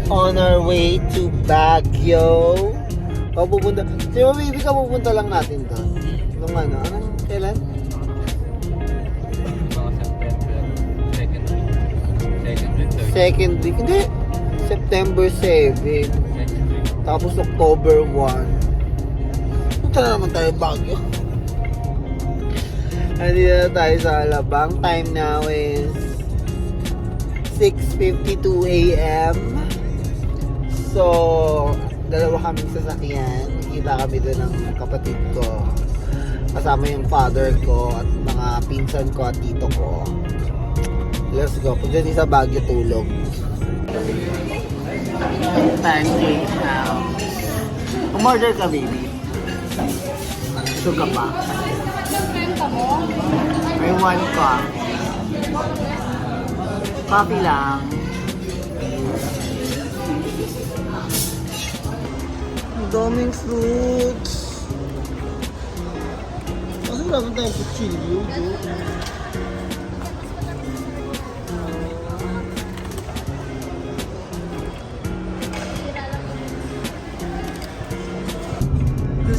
on our way to Baguio. Pupunta. Si Baby ka pupunta lang natin doon. Nung ano? Anong kailan? Second week. Hindi. September 7. Tapos October 1. Punta na naman tayo Baguio. Nandito na tayo sa Alabang. Time now is 6:52 a.m. So, dalawa kaming sasakyan. Nakita kami doon ng kapatid ko. Kasama yung father ko at mga pinsan ko at tito ko. Let's go. Punta din sa Baguio tulog. Pancake house. Umorder ka, baby. Suga pa. May one cup. Coffee lang. Ang daming fruits. Kasi wala tayong kutsilyo.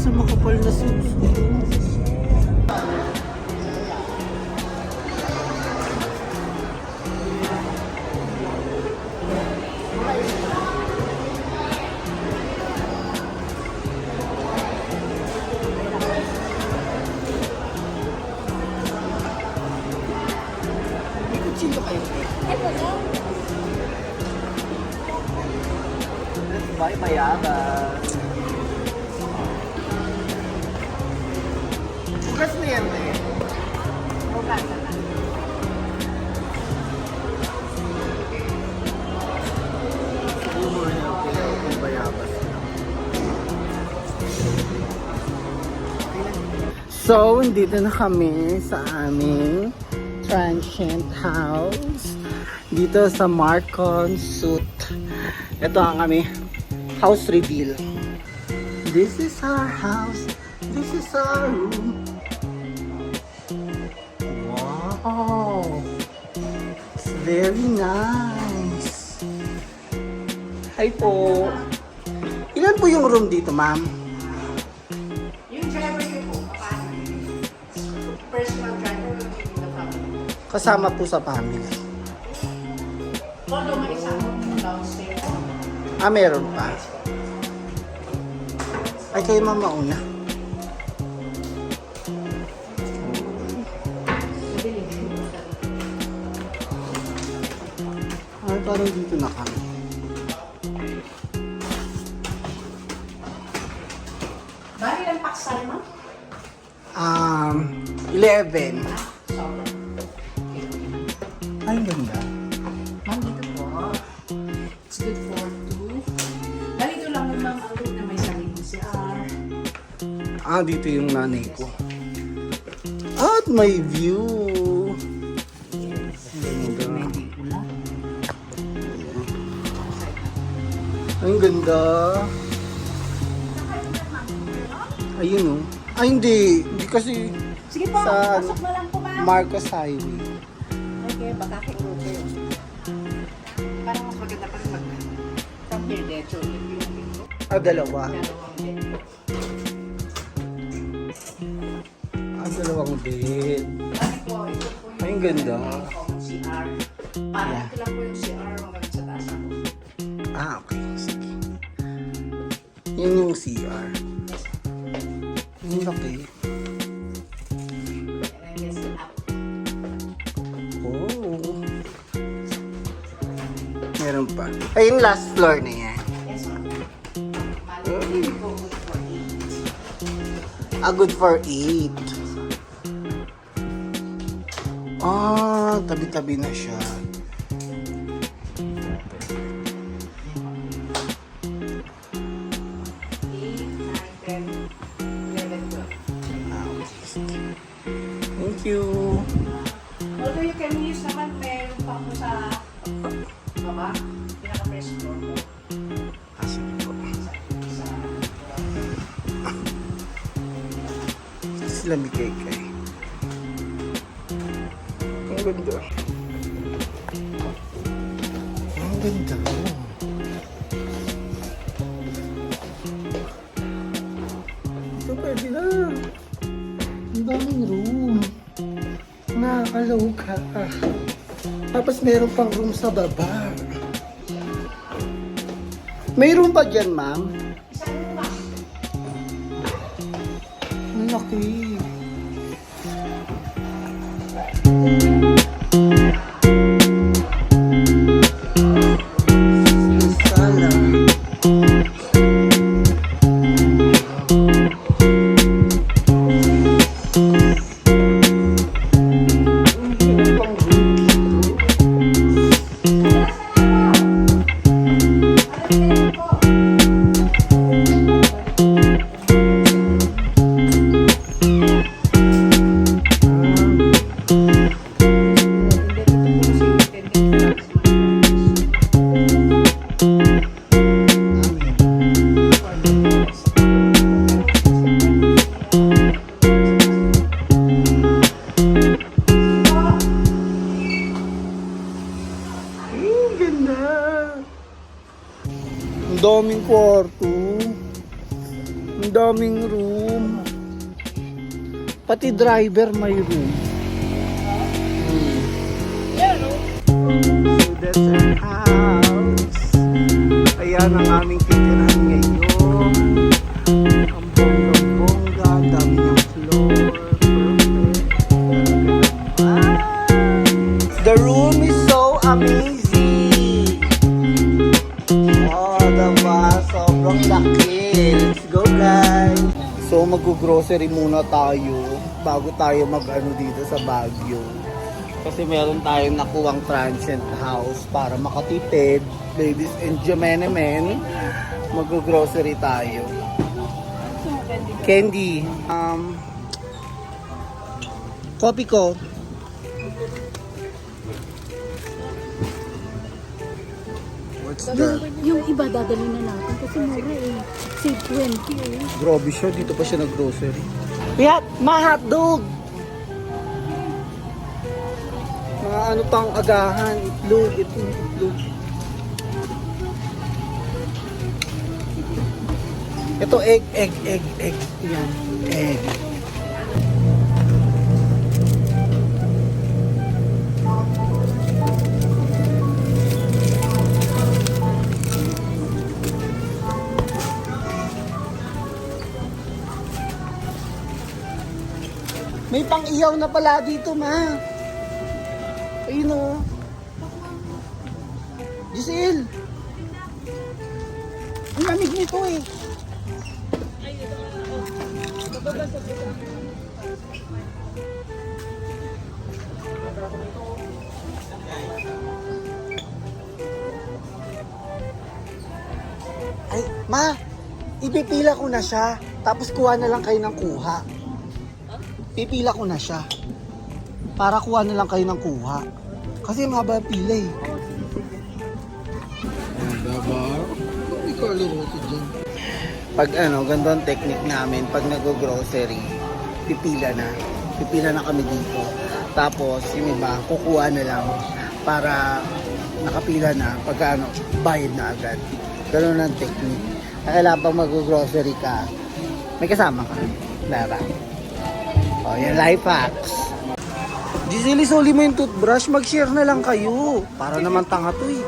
Sa makapal na suso. May kutsilyo kayo. Bye, mayaman. Bukas na yan eh. Bukas na lang. Humor na yung bayabas. So, dito na kami sa aming transient house. Dito sa Marcon Suit. Ito ang kami house reveal. This is our house. This is our room. Wow! It's very nice. Hi po. Ilan po yung room dito, ma'am? Yung driver niyo po, kapatid. Personal driver will give you the family. Kasama po sa family. Although may isang downstairs. Meron pa. Ay, kayo ma'am mauna. Ay, parang dito na kami. Bali lang paksa naman. 11. Sorry. Ay, ganda. Ma'am, dito po. It's good for two. Ganito lang yung ma'am, ang good na may sariling CR. Dito yung nanay ko. At may view. Ganda. Ang ganda. Ayun oh. Ay, hindi. Hindi kasi Sige po, Sa- pasok na lang po ma'am. Marcos Highway. Okay, baka kay Uber. Parang mas maganda pa rin mag from here there to yung Dalawa. dalawang bed. Dalawang bed. Bali po, ito po yung Ay, ang ganda. common CR. Parang Yeah. ito lang po yung CR hanggang sa taas ako. Okay. Sige. Yan yung CR. Yung laki. And I guess up. Oh. Meron pa. Ay, yung last floor na yan. Yes, ma'am. Bali, ito po good for 8. Good for 8. Tabi-tabi na siya. 8, 9, 10, 11, 12. Thank you. Although you can use naman, meron pa po sa baba. Pinaka-press floor po. Sige po. Sila mikay-kay. Ang ganda. Ang ganda. daming room. Nakakaloka. Tapos meron pang room sa baba. May room ba dyan, ma'am? Ang laki. Sala. Ang daming kwarto. Ang daming room. Pati driver may room. So that's our house. Ayan ang aming titirahan ngayon. Ang bongga-bongga. Ang dami niyang floor. Perfect. Ah! The room is so amazing. Oh, diba? Sobrang laki. Let's go, guys. So, mag-grocery muna tayo bago tayo mag-ano dito sa Baguio. Kasi meron tayong nakuwang transient house para makatipid. Ladies and gentlemen, mag-grocery tayo. Candy. Coffee ko. What's that? Yung iba dadali na natin kasi mura eh. Save 20 eh. Grabe siya, dito pa siya nag-grocery. Kaya, hotdog! Mga ano pang agahan, itlog, itlog. Ito, egg. Yan, egg. May pang-iyaw na pala dito, ma. Ayun o. Giselle! Ang lamig nito eh. Ay, ma! Ipipila ko na siya. Tapos kuha na lang kayo ng kuha. Pipila ko na siya. Para kuha na lang kayo ng kuha. Kasi mahaba ang pila eh. Hindi ko aluroto dyan. Pag ganito ang technique namin, pag nag-grocery, pipila na. Pipila na kami dito. Tapos, yung iba, kukuha na lang. Para nakapila na. Pag bayad na agad. Ganun ang technique. Kaya pag mag-grocery ka, may kasama ka. Diba? O, yan, life hacks. Giselle, soli mo yung toothbrush, mag-share na lang kayo. Para naman tanga to eh.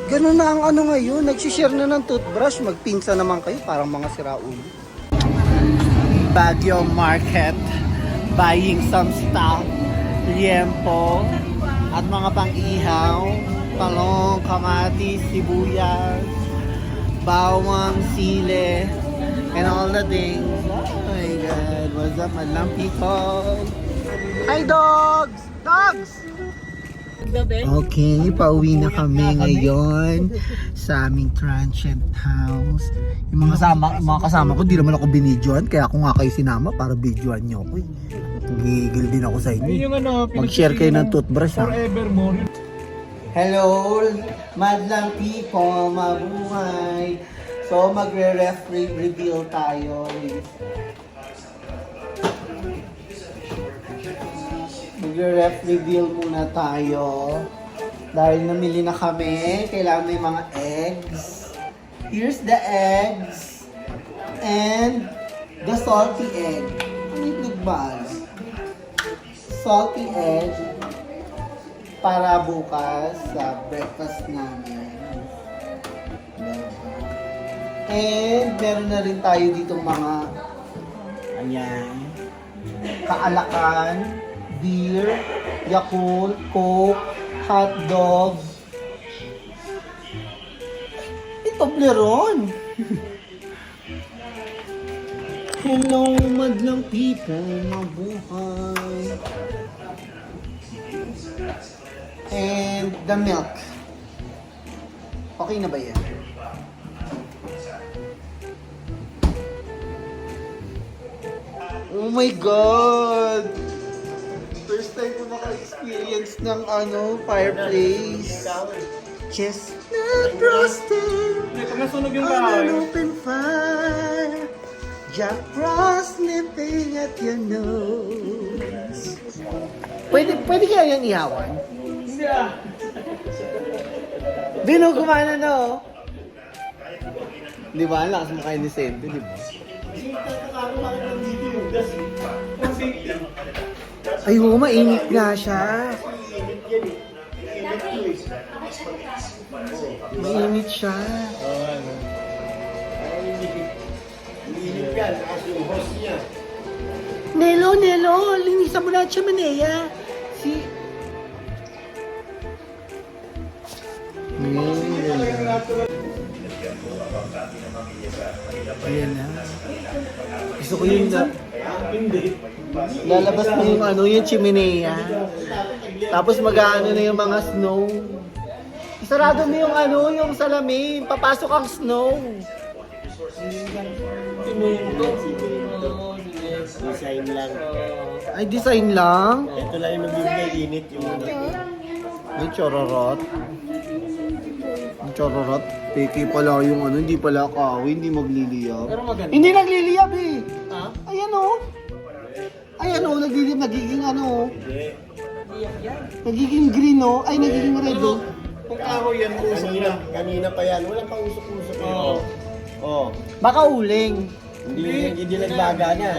Ganun na ang ngayon, nag-share na ng toothbrush, magpinsa naman kayo, parang mga siraulo. Baguio Market, buying some stuff, liempo, at mga pang-ihaw, talong, kamatis, sibuyas, bawang, sile, and all the things. Oh my God, what's up, madlang people? Hi, dogs! Dogs! Okay, pauwi na kami ngayon sa aming transient house. Yung mga kasama ko, di naman ako binidyoan, kaya ako nga kayo sinama para bidyoan nyo ako. Gigil din ako sa inyo. Mag-share kayo ng toothbrush ha. Forevermore. Hello, madlang people, mabuhay. So, magre-reveal tayo. Magre-reveal muna tayo. Dahil namili na kami, kailangan may mga eggs. Here's the eggs. And the salty egg. Ano yung itlog maalat. Salty egg para bukas sa breakfast namin. And meron na rin tayo ditong mga ayan, kaalakan, beer, Yakult, Coke, hot dogs. Toblerone. Hello, madlang people, mabuhay. And the milk. Okay na ba yan? Oh my God! First time ko maka-experience ng fireplace. Chestnut roasted on an open fire. Jack Frost nipping at your nose. Pwede kaya yan ihawan? Hindi ah. Bino, kumana na oh. Di ba? Ang lakas mo kayo ni Sente, di ba? Ay, oo, mainit nga siya. Mainit siya. Nelo, linisan mo na siya, Manea. Ayan na. Gusto ko yung lalabas mo yung chimenea. Tapos mag-aano na yung mga snow. Isarado mo yung salamin. Papasok ang snow. Design lang. Ay, design lang? Ito lang yung magbibigay init yung May chororot. Ang chororot. Peki pala yung hindi pala kawi, hindi magliliyab. Pero maganda. Hindi nagliliyab eh. Ha? Ayan o. Ayan o, nagliliyab, nagiging Hindi. nagiging green o. Ay, nagiging red o. Kung kahoy yan, usok na. Kanina pa yan. Walang pang usok-usok yun. Oo. Oh. Baka uling. Hindi nagbaga niya.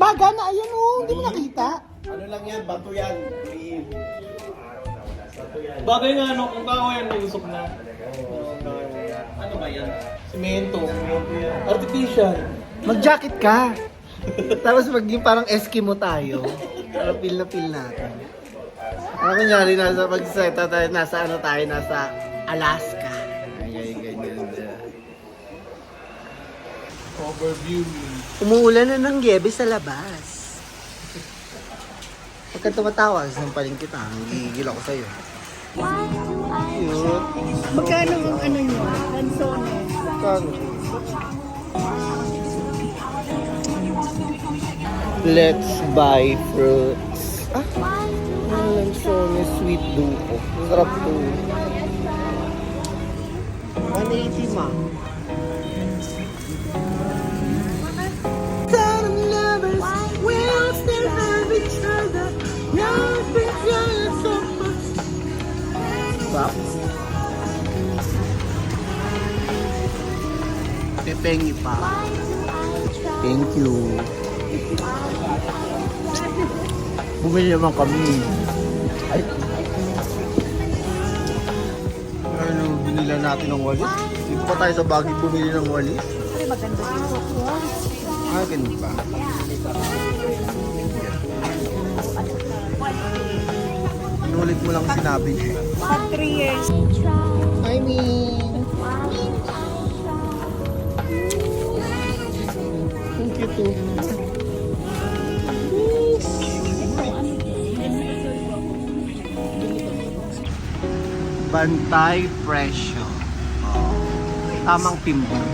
Baga na, ayan o. Hindi mo nakita. Ano lang yan, bato yan. Bagay nga kung kahoy yan, may usok na. Ano ba yan? Semento. Artificial. Mag-jacket ka. Tapos maging parang Eskimo tayo. Para feel na feel natin. Ano kunyari, nasa pagseta tayo, nasa Alaska. Ay, ganyan dyan. Overview. Umuulan na ng gyebe sa labas. Pagka tumatawa, sampalin kita. Nagigigil ako sa'yo. Cute. Magkano ang ano nyo? Lansones? Kano? Let's buy fruits. Ah, lansones, sweet duko. Sarap to. 180 ma. Some lovers will still have each other. Nothing just so much. Stop. Pepengi pa. Thank you. Bumili naman kami. Ay. Ano, binila natin ng walis? Dito pa tayo sa Baguio bumili ng walis. Ay, maganda dito. Ah, ganun ba? Inulit mo lang sinabi niya. Pag 3 years. I mean... Thank you too. Bantay presyo. Tamang timbang.